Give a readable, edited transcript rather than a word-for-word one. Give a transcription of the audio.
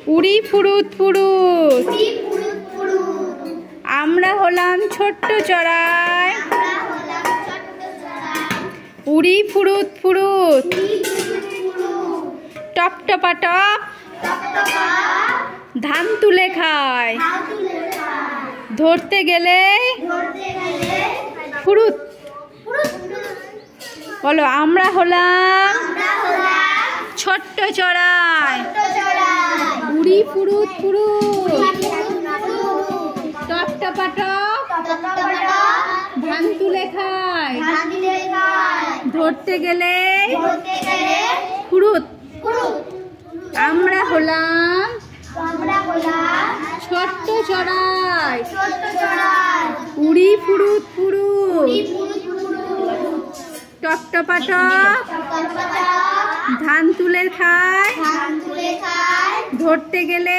উড়ি ফুরুত ফুরুত। আমরা হলাম ছোট্ট চড়াই। উড়ি ফুরুত ফুরুত। টপ টপা টপ ধান তুলে খায়। ধরতে গেলে ফুরুত। বলো, আমরা হলাম ছোট্ট চড়াই। উড়ি ফুরুত ফুরুত। টপ টপা টপ ধান তুলে খায়। ধরতে গেলে ফুরুত। আমরা হলাম ছোট্ট চড়াই। উড়ি ফুরুত ফুরুত। টপ টপা টপ ধান তুলে খায়। ধরতে গেলে